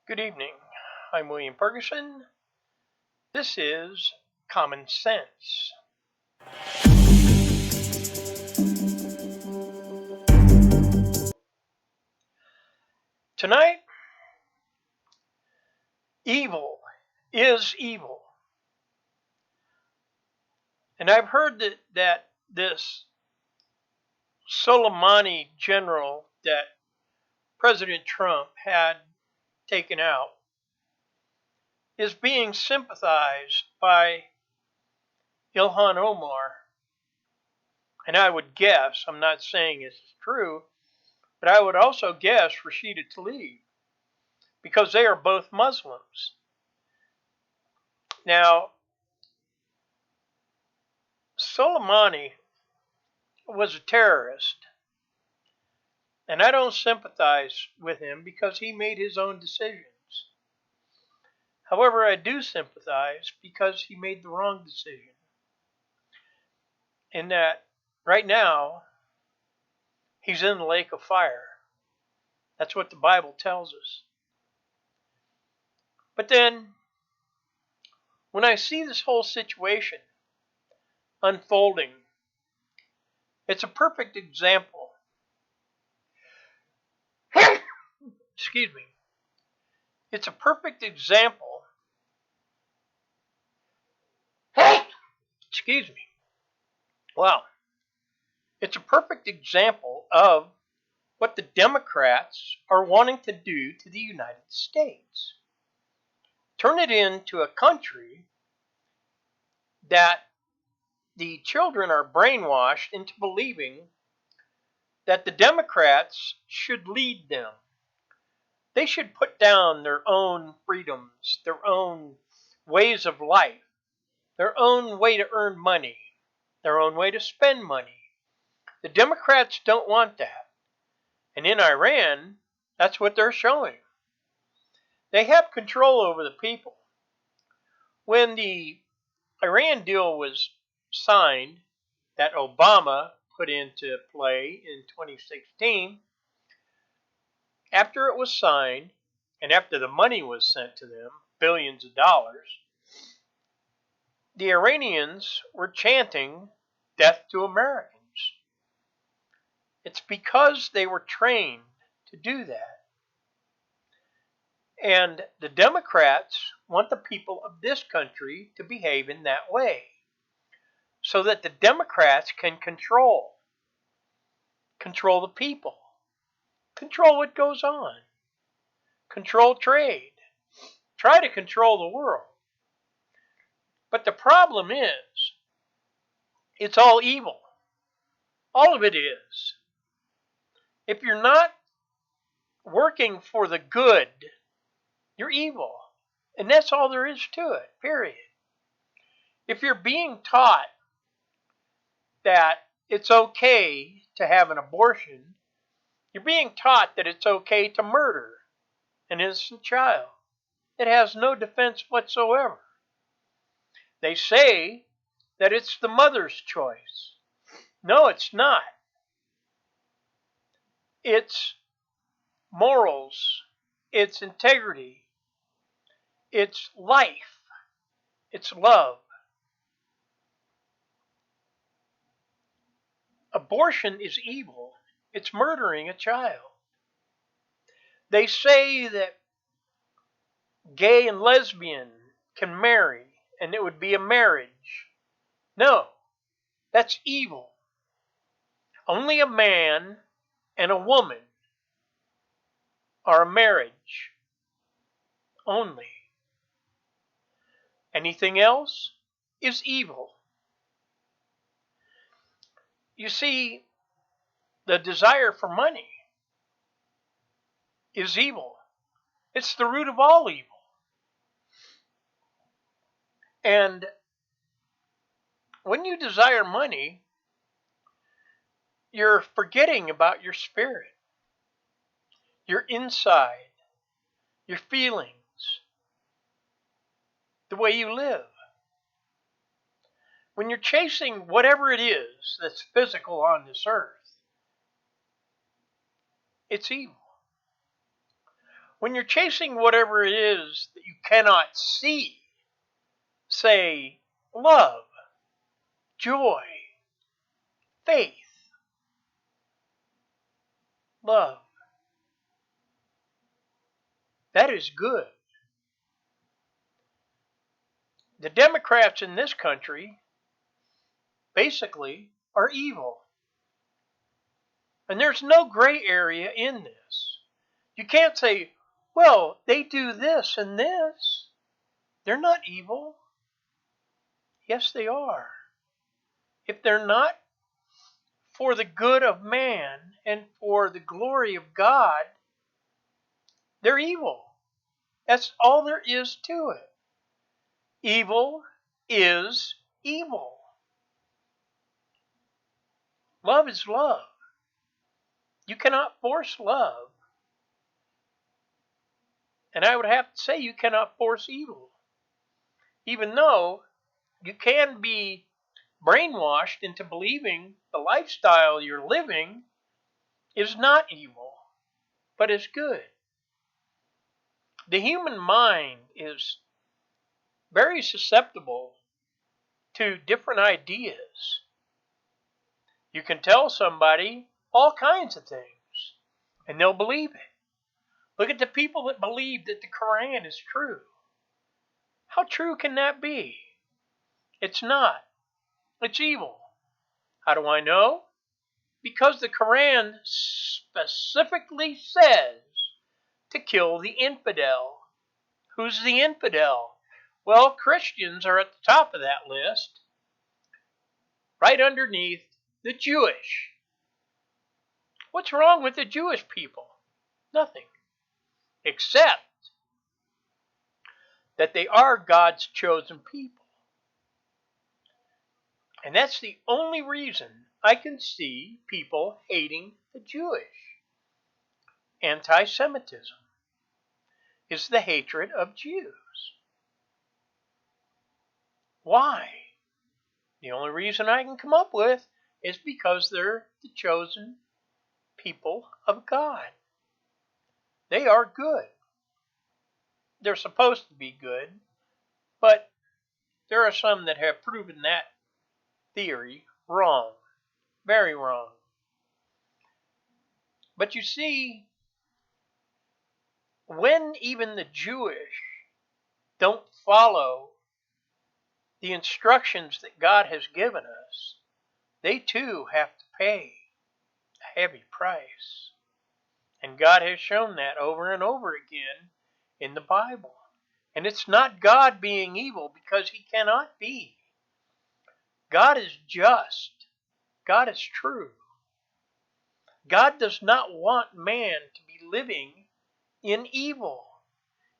Good evening. I'm William Ferguson. This is Common Sense. Tonight, evil is evil. And I've heard that this Soleimani general that President Trump had taken out is being sympathized by Ilhan Omar. And I would guess, I'm not saying it's true, but I would also guess Rashida Tlaib, because they are both Muslims. Now, Soleimani was a terrorist, and I don't sympathize with him because he made his own decisions. However, I do sympathize because he made the wrong decision. In that, right now, he's in the lake of fire. That's what the Bible tells us. But then, when I see this whole situation unfolding, it's a perfect example. Excuse me. It's a perfect example. Excuse me. Wow. It's a perfect example of what the Democrats are wanting to do to the United States. Turn it into a country that the children are brainwashed into believing that the Democrats should lead them. They should put down their own freedoms, their own ways of life, their own way to earn money, their own way to spend money. The Democrats don't want that. And in Iran, that's what they're showing. They have control over the people. When the Iran deal was signed, that Obama put into play in 2016, after it was signed, and after the money was sent to them, billions of dollars, the Iranians were chanting death to Americans. It's because they were trained to do that. And the Democrats want the people of this country to behave in that way, so that the Democrats can control the people, control what goes on, control trade, try to control the world. But the problem is, it's all evil. All of it is. If you're not working for the good, you're evil. And that's all there is to it, period. If you're being taught that it's okay to have an abortion, you're being taught that it's okay to murder an innocent child. It has no defense whatsoever. They say that it's the mother's choice. No, it's not. It's morals, it's integrity, it's life, it's love. Abortion is evil. It's murdering a child. They say that gay and lesbian can marry and it would be a marriage. No, that's evil. Only a man and a woman are a marriage. Only. Anything else is evil. You see, the desire for money is evil. It's the root of all evil. And when you desire money, you're forgetting about your spirit, your inside, your feelings, the way you live. When you're chasing whatever it is that's physical on this earth, it's evil. When you're chasing whatever it is that you cannot see, say love, joy, faith, love, that is good. The Democrats in this country basically are evil. And there's no gray area in this. You can't say, well, they do this and this. They're not evil. Yes, they are. If they're not for the good of man and for the glory of God, they're evil. That's all there is to it. Evil is evil. Love is love. You cannot force love. And I would have to say you cannot force evil. Even though you can be brainwashed into believing the lifestyle you're living is not evil, but is good. The human mind is very susceptible to different ideas. You can tell somebody all kinds of things, and they'll believe it. Look at the people that believe that the Quran is true. How true can that be? It's not. It's evil. How do I know? Because the Quran specifically says to kill the infidel. Who's the infidel? Well, Christians are at the top of that list, right underneath the Jewish. What's wrong with the Jewish people? Nothing. Except that they are God's chosen people. And that's the only reason I can see people hating the Jewish. Anti-Semitism is the hatred of Jews. Why? The only reason I can come up with is because they're the chosen people of God. They are good. They're supposed to be good, but there are some that have proven that theory wrong. Very wrong. But you see, when even the Jewish don't follow the instructions that God has given us, they too have to pay a heavy price. And God has shown that over and over again in the Bible. And it's not God being evil, because he cannot be. God is just. God is true. God does not want man to be living in evil.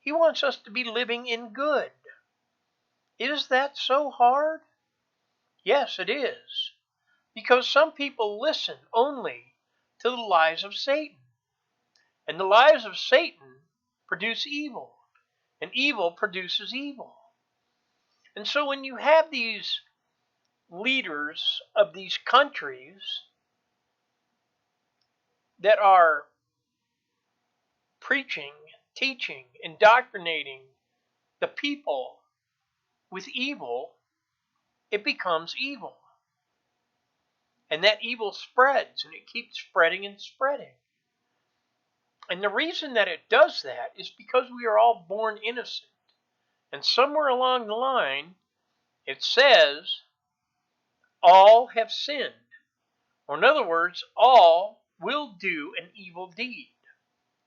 He wants us to be living in good. Is that so hard? Yes, it is. Because some people listen only to the lies of Satan. And the lies of Satan produce evil. And evil produces evil. And so when you have these leaders of these countries that are preaching, teaching, indoctrinating the people with evil, it becomes evil. And that evil spreads, and it keeps spreading and spreading. And the reason that it does that is because we are all born innocent. And somewhere along the line, it says, all have sinned. Or in other words, all will do an evil deed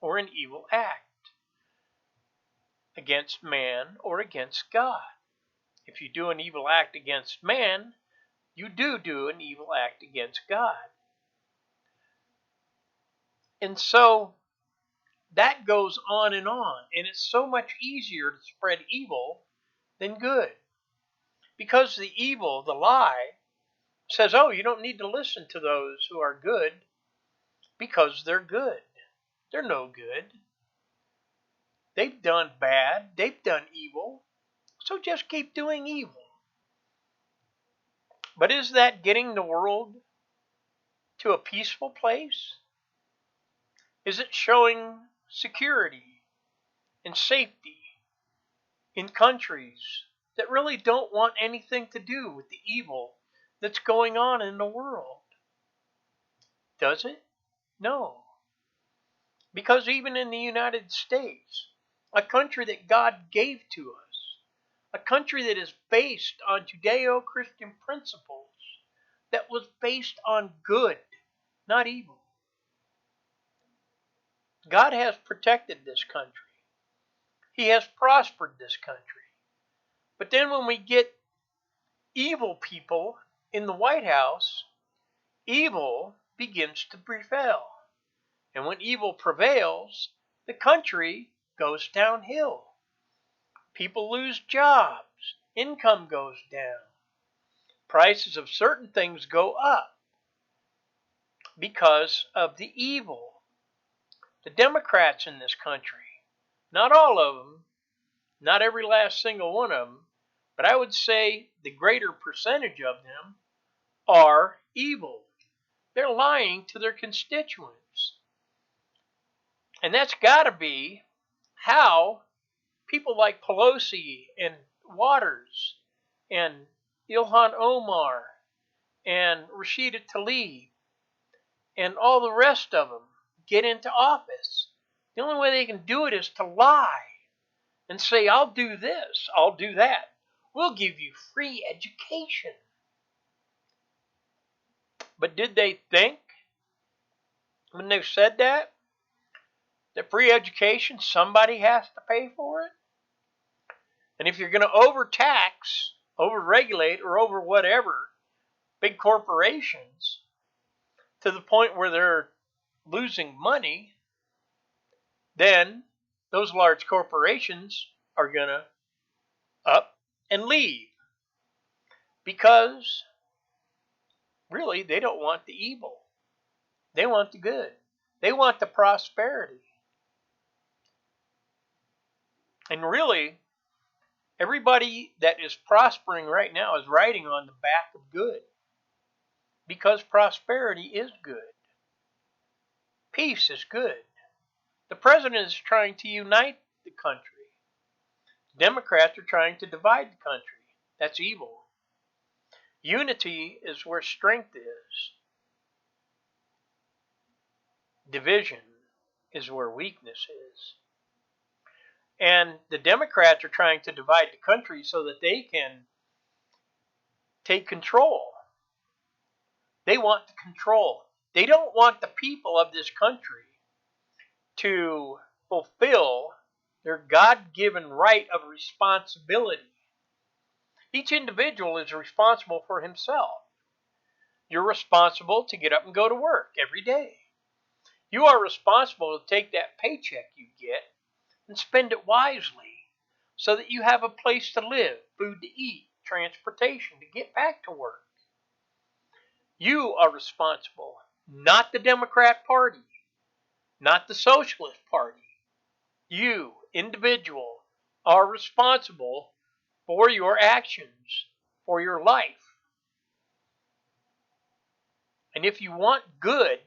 or an evil act against man or against God. If you do an evil act against man, you do an evil act against God. And so that goes on, and it's so much easier to spread evil than good. Because the evil, the lie, says, oh, you don't need to listen to those who are good because they're good. They're no good. They've done bad. They've done evil. So just keep doing evil. But is that getting the world to a peaceful place? Is it showing security and safety in countries that really don't want anything to do with the evil that's going on in the world. Does it? No. Because even in the United States, a country that God gave to us, a country that is based on Judeo-Christian principles, that was based on good, not evil. God has protected this country. He has prospered this country. But then when we get evil people in the White House, evil begins to prevail. And when evil prevails, the country goes downhill. People lose jobs. Income goes down. Prices of certain things go up because of the evil. The Democrats in this country, not all of them, not every last single one of them, but I would say the greater percentage of them are evil. They're lying to their constituents. And that's got to be how people like Pelosi and Waters and Ilhan Omar and Rashida Tlaib and all the rest of them get into office. The only way they can do it is to lie and say, I'll do this, I'll do that. We'll give you free education. But did they think when they said that free education, somebody has to pay for it? And if you're going to overtax, overregulate, or over whatever big corporations to the point where they're losing money, then those large corporations are going to up and leave. Because really, they don't want the evil. They want the good. They want the prosperity. And really, everybody that is prospering right now is riding on the back of good. Because prosperity is good. Peace is good. The president is trying to unite the country. Democrats are trying to divide the country. That's evil. Unity is where strength is. Division is where weakness is. And the Democrats are trying to divide the country so that they can take control. They want the control. They don't want the people of this country to fulfill their God-given right of responsibility. Each individual is responsible for himself. You're responsible to get up and go to work every day. You are responsible to take that paycheck you get and spend it wisely so that you have a place to live, food to eat, transportation to get back to work. You are responsible, not the Democrat Party, not the Socialist Party. You, individual, are responsible for your actions, for your life. And if you want good,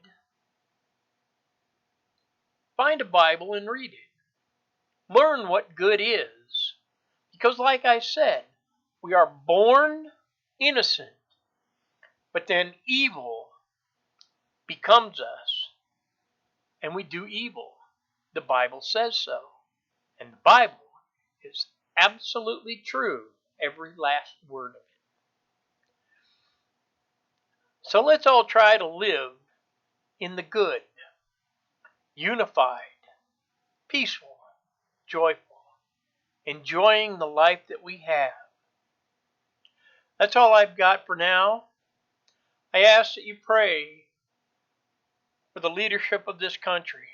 find a Bible and read it. Learn what good is. Because like I said, we are born innocent, but then evil becomes us, and we do evil. The Bible says so. And the Bible is absolutely true, every last word of it. So let's all try to live in the good, unified, peaceful, joyful, enjoying the life that we have. That's all I've got for now. I ask that you pray for the leadership of this country,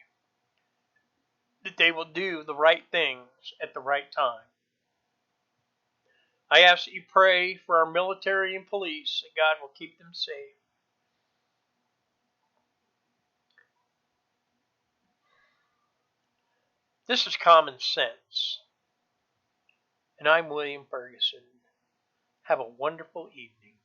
that they will do the right things at the right time. I ask that you pray for our military and police, that God will keep them safe. This is Common Sense, and I'm William Ferguson. Have a wonderful evening.